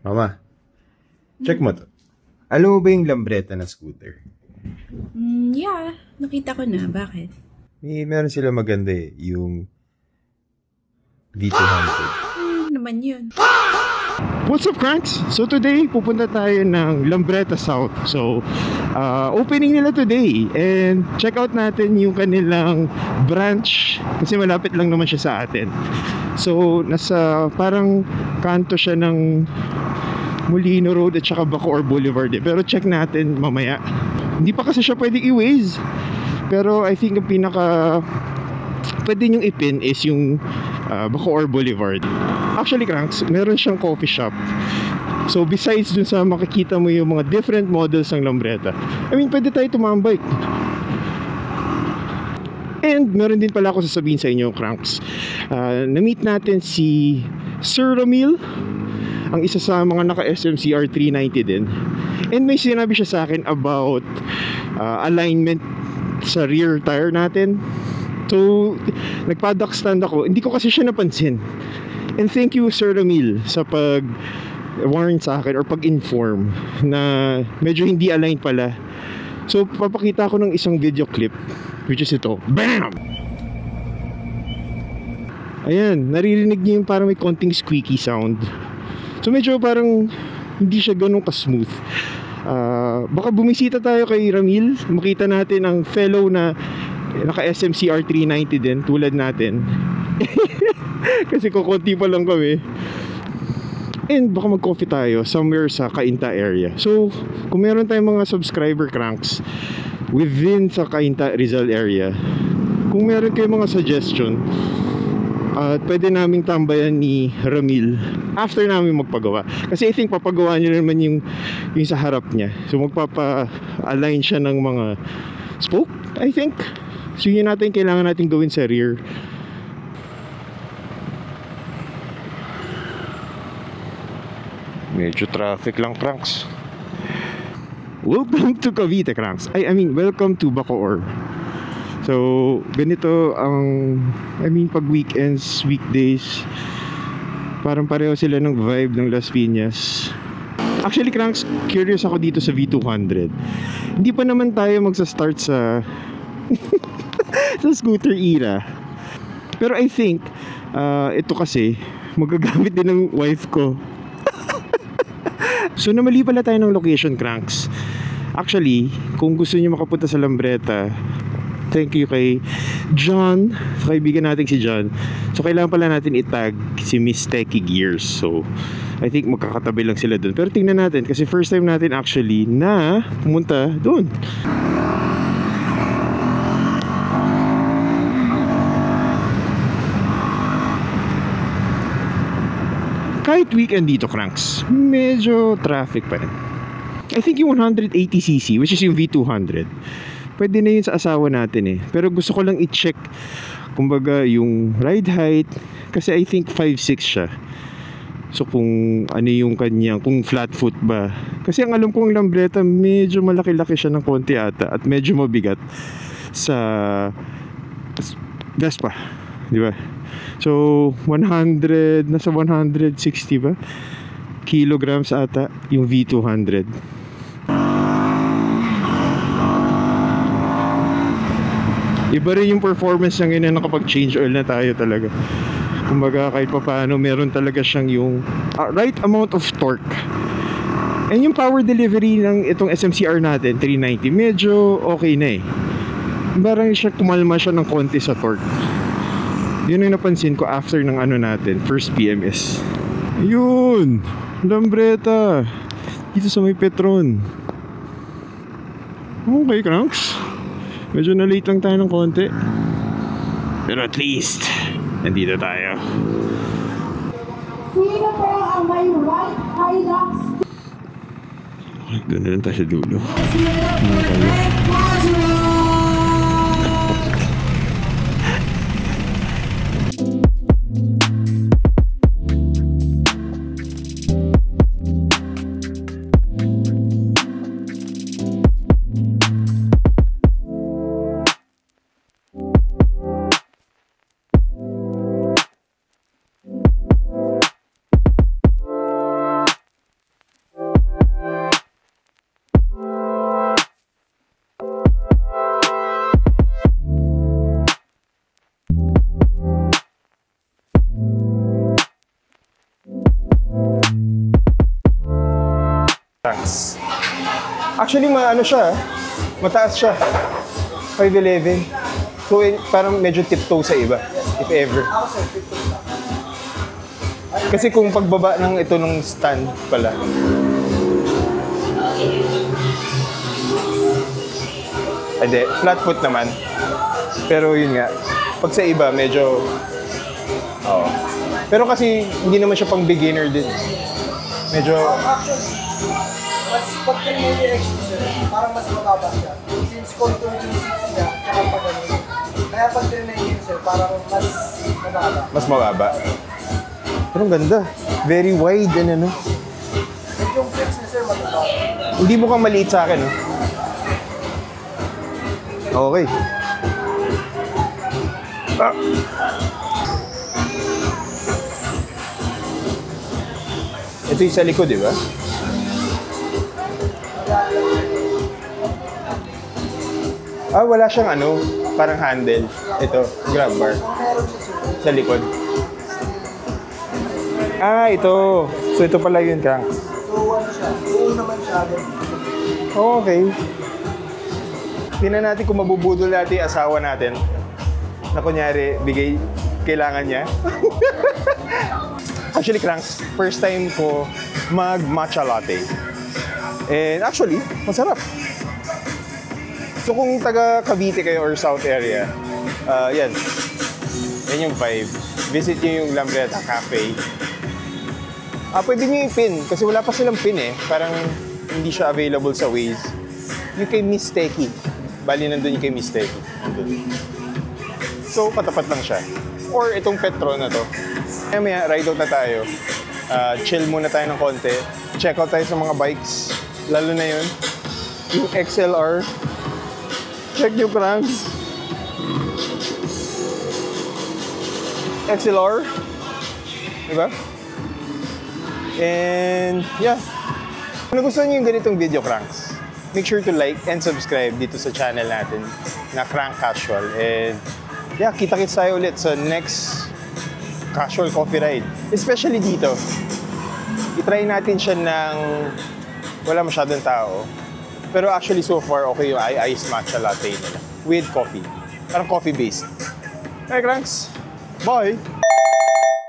Mama, check mo to. Alam mo ba yung lambreta na scooter? Yeah, nakita ko na. Bakit? Meron sila maganda eh, yung V200. Naman yun. What's up, Cranks? So today, pupunta tayo ng Lambreta South. So, opening nila today. And check out natin yung kanilang branch. Kasi malapit lang naman siya sa atin. So, nasa parang kanto siya ng Molino Road at saka Bacoor Boulevard eh. Pero check natin mamaya. Hindi pa kasi siya pwedeng i-Waze. Pero I think ang pinaka pwede nyong ipin is yung Bacoor Boulevard. Actually, Cranks, meron siyang coffee shop. So besides dun sa makikita mo yung mga different models ng Lambreta, I mean, pwede tayo tumambike. And meron din pala ako sasabihin sa inyo, Cranks. Na-meet natin si Sir Ramil, ang isa sa mga naka-SMCR 390 din. And may sinabi siya sa akin about alignment sa rear tire natin. So, nagpa-duck stand ako. Hindi ko kasi siya napansin. And thank you, Sir Ramil, sa pag-warn sa akin or pag-inform na medyo hindi aligned pala. So, papakita ko ng isang video clip, which is ito. BAM! Ayan, naririnig niyo yung parang may konting squeaky sound. So, medyo parang hindi siya ganun ka-smooth. Baka bumisita tayo kay Ramil, makita natin ang fellow na naka-SMCR 390 din, tulad natin. Kasi kukunti pa lang kami. And baka mag-coffee tayo somewhere sa Cainta area. So, kung meron tayong mga subscriber, Cranks, within sa Cainta Rizal area, kung meron kayong mga suggestion, pwede naming tambayan ni Ramil after namin magpagawa. Kasi I think papagawa niya naman yung sa harap niya. So magpapa-align siya ng mga spoke, I think. So yun natin kailangan natin gawin sa rear. Medyo traffic lang, Cranks. Welcome to Cavite, Cranks. I mean, welcome to Bacoor. So, ganito ang, pag weekends, weekdays, parang pareho sila ng vibe ng Las Piñas. Actually, Cranks, curious ako dito sa V200. Hindi pa naman tayo magsa-start sa sa scooter era. Pero I think, ito kasi, magagamit din ng wife ko. So, namali pala tayo ng location, Cranks. Actually, kung gusto niyo makapunta sa Lambreta, thank you kay John, sa kaibigan natin si John. So kailangan pala natin itag si Miss Techie Gears. So I think magkakatabi lang sila doon. Pero tingnan natin kasi first time natin actually na pumunta doon. Kahit weekend dito, Cranks, medyo traffic pa rin. I think yung 180cc, which is yung V200, pwede na yun sa asawa natin eh. Pero gusto ko lang i-check, kumbaga, yung ride height. Kasi I think 5'6" siya. So kung ano yung kanya, kung flat foot ba. Kasi ang alam kong Lambreta, medyo malaki-laki siya ng konti ata. At medyo mabigat sa Vespa, di ba? So 100, nasa 160 ba? Kilograms ata yung V200. Iba rin yung performance niya ngayon na nakapag-change oil na tayo talaga. Kumbaga kahit pa paano meron talaga siyang yung right amount of torque. And yung power delivery ng itong SMCR natin 390 medyo okay na eh. Parang siya kumalma siya ng konti sa torque. Yun yung napansin ko after ng ano natin, first PMS. Yun! Lambreta! Dito sa may Petron. Okay, Cranks. Medyo na-late lang tayo ng konti. Pero at least, nandito tayo. Sino po ang may right Hilux? Doon na lang tayo sa dulo. Actually, ano siya, mataas siya. 5'11". So, parang medyo tiptoe sa iba, if ever. Kasi kung pagbaba ng ito ng stand pala. Ade, flat foot naman. Pero yun nga, pag sa iba, medyo... Oo. Pero kasi, hindi naman siya pang beginner din. Medyo... Mas pag tinignan yung extra, parang mas mababa siya. Since contour yung seats niya, parang pa ganun. Kaya pag tinignan yung sir, parang mas mababa. Mas mababa. Pero ang ganda. Very wide and ano. At yung flex niya sir, mataba. Hindi mo kang maliit sa akin, no? Okay. Ah. Ito yung sa likod, di ba? Ah, wala siyang ano, parang handle. Ito, grab bar. Sa likod. Ah, ito. So, ito pala yun, Kang. So ano siya, buo naman siya. Okay. Tingnan natin kung mabubudol natin yung asawa natin. Na kunyari, kailangan niya. Actually, Cranks, first time ko mag-matcha latte. And actually, masarap. So kung taga Cavite kayo or South area, yan. Yan yung vibe. Visit nyo yung Lambretta Cafe. Pwede nyo yung pin, kasi wala pa silang pin eh. Parang hindi siya available sa Waze. Yung kay Miss Techie. Bali nandun yung kay Miss Techie. Nandun. So, patapat lang siya. Or itong Petro na to. Maya, ride out na tayo. Chill muna tayo ng konti. Check out tayo sa mga bikes. Lalo na yun. Yung XLR. Check yung cranks. XLR. Diba? And, yeah. Kung nagustuhan nyo yung ganitong video, cranks, make sure to like and subscribe dito sa channel natin na Crank Casual. And, yeah, kita-kits tayo ulit sa next casual coffee ride. Especially dito. I-try natin siya ng wala masyadong tao. Pero actually, so far, okay yung iced matcha latte nila. With coffee. Parang coffee-based. Hey, cranks! Bye!